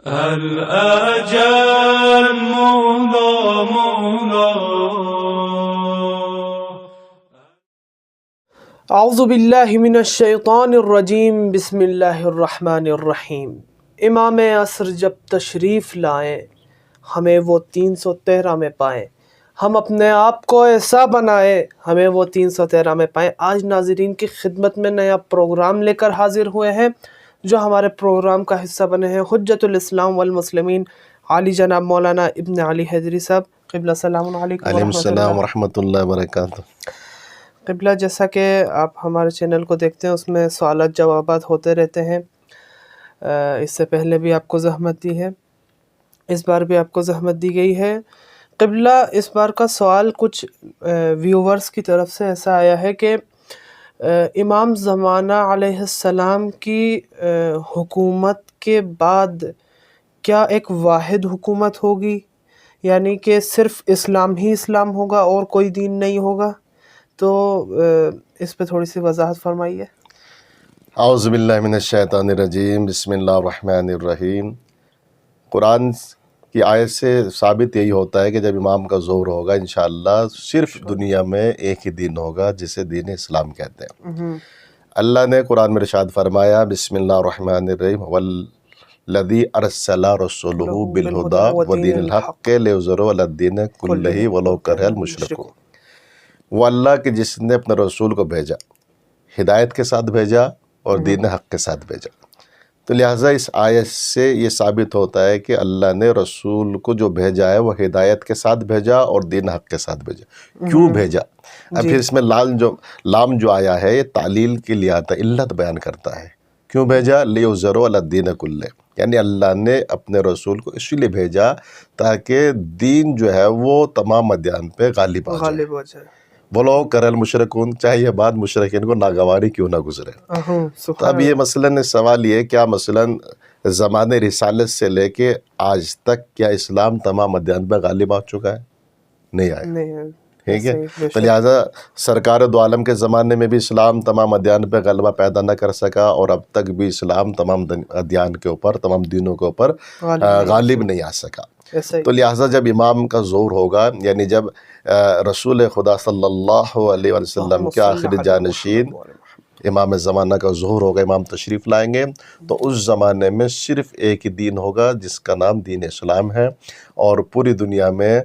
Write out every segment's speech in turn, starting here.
الأجل مولا مولا. اعوذ باللہ من الشیطان الرجیم. بسم اللہ الرحمن الرحیم. امام عصر جب تشریف لائیں ہمیں وہ 313 میں پائیں، ہم اپنے آپ کو ایسا بنائیں ہمیں وہ 313 میں پائیں. آج ناظرین کی خدمت میں نیا پروگرام لے کر حاضر ہوئے ہیں جو ہمارے پروگرام کا حصہ بنے ہیں حجت الاسلام والمسلمین علی جناب مولانا ابن علی حیدری صاحب. قبلہ السلام علیکم علیکم السلام ورحمۃ اللہ وبرکاتہ. قبلہ، جیسا کہ آپ ہمارے چینل کو دیکھتے ہیں اس میں سوالات جوابات ہوتے رہتے ہیں. اس سے پہلے بھی آپ کو زحمت دی ہے، اس بار بھی آپ کو زحمت دی گئی ہے. قبلہ، اس بار کا سوال کچھ ویورز کی طرف سے ایسا آیا ہے کہ امام زمانہ علیہ السلام کی حکومت کے بعد کیا ایک واحد حکومت ہوگی، یعنی کہ صرف اسلام ہی اسلام ہوگا اور کوئی دین نہیں ہوگا؟ تو اس پہ تھوڑی سی وضاحت فرمائیے. اعوذ باللہ من الشیطان الرجیم. بسم اللہ الرحمن الرحیم. قرآن کی آیت سے ثابت یہی ہوتا ہے کہ جب امام کا ظہور ہوگا انشاءاللہ صرف دنیا میں ایک ہی دین ہوگا جسے دین اسلام کہتے ہیں. اللہ نے قرآن میں ارشاد فرمایا بسم اللہ الرحمن الرحیم والذی ارسل رسولہ بالہدی ودین الحق لیظہرہ علی الدین کلہ ولو کرہ المشرکون. وہ اللہ کہ جس نے اپنے رسول کو بھیجا، ہدایت کے ساتھ بھیجا اور دین حق کے ساتھ بھیجا. تو لہٰذا اس آیت سے یہ ثابت ہوتا ہے کہ اللہ نے رسول کو جو بھیجا ہے وہ ہدایت کے ساتھ بھیجا اور دین حق کے ساتھ بھیجا. کیوں بھیجا؟ اب پھر اس میں لام جو آیا ہے یہ تعلیل کے لیے آتا ہے، علت بیان کرتا ہے. کیوں بھیجا؟ لیظہرہ علی الدین کلہ، یعنی اللہ نے اپنے رسول کو اس لیے بھیجا تاکہ دین جو ہے وہ تمام ادیان پہ غالب آ جائے. بولو کرہ المشرکون، چاہے یہ بات مشرکین کو ناگواری کیوں نہ گزرے. تو اب یہ مثلاً سوال یہ کیا مثلاً زمانے رسالت سے لے کے آج تک کیا اسلام تمام ادیان پہ غالب آ چکا ہے؟ نہیں آیا. ٹھیک ہے. تو لہٰذا سرکار دو عالم کے زمانے میں بھی اسلام تمام ادیان پہ غلبہ پیدا نہ کر سکا اور اب تک بھی اسلام تمام ادیان کے اوپر، تمام دینوں کے اوپر غالب نہیں آ سکا. تو لہٰذا جب امام کا ظہور ہوگا، یعنی جب رسول خدا صلی اللہ علیہ وسلم کے آخری جانشین امام زمانہ کا ظہور ہوگا، امام تشریف لائیں گے، تو اس زمانے میں صرف ایک ہی دین ہوگا جس کا نام دین اسلام ہے. اور پوری دنیا میں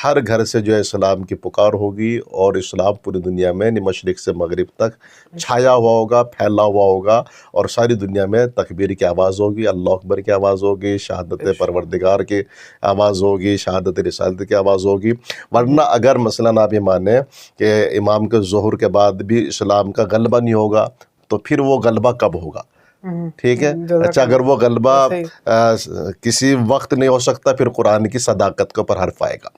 ہر گھر سے جو ہے اسلام کی پکار ہوگی اور اسلام پوری دنیا میں مشرق سے مغرب تک چھایا ہوا ہوگا، پھیلا ہوا ہوگا، اور ساری دنیا میں تکبیر کی آواز ہوگی، اللہ اکبر کی آواز ہوگی، شہادت پروردگار کی آواز ہوگی، شہادت رسالت کی آواز ہوگی. ورنہ اگر مثلاً آپ یہ مانیں کہ امام کے ظہور کے بعد بھی اسلام کا غلبہ نہیں ہوگا تو پھر وہ غلبہ کب ہوگا؟ ٹھیک ہے. اچھا، اگر وہ غلبہ کسی وقت نہیں ہو سکتا پھر قرآن کی صداقت کے اوپر حرف آئے گا.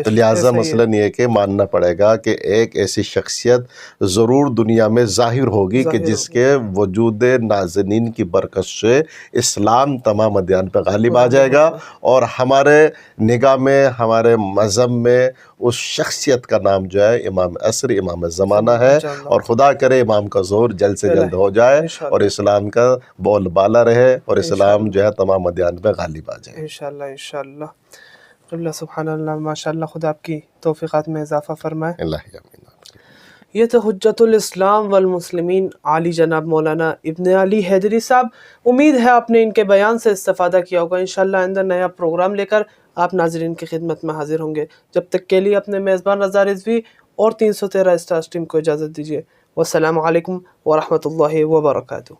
تو لہٰذا مثلاً یہ کہ ماننا پڑے گا کہ ایک ایسی شخصیت ضرور دنیا میں ظاہر ہوگی کہ جس کے وجود نازنین کی برکت سے اسلام تمام ادیان پہ غالب آ جائے گا. اور ہمارے نگاہ میں، ہمارے مذہب میں اس شخصیت کا نام جو ہے امام عصر، امام زمانہ ہے. اور خدا کرے امام کا ظہور جلد سے جلد ہو جائے اور اسلام کا بول بالا رہے اور اسلام جو ہے تمام ادیان پہ غالب آ جائے. انشاءاللہ انشاءاللہ. قبلہ سبحان اللہ، ماشاءاللہ، خدا آپ کی توفیقات میں اضافہ فرمائے. اللہ آمین. یہ تو حجت الاسلام والمسلمین علی جناب مولانا ابن علی حیدری صاحب. امید ہے آپ نے ان کے بیان سے استفادہ کیا ہوگا. انشاءاللہ آئندہ نیا پروگرام لے کر آپ ناظرین کی خدمت میں حاضر ہوں گے. جب تک کے لیے اپنے میزبان رضا رضوی اور 313 اسٹارز ٹیم کو اجازت دیجیے. والسلام علیکم ورحمۃ اللہ وبرکاتہ.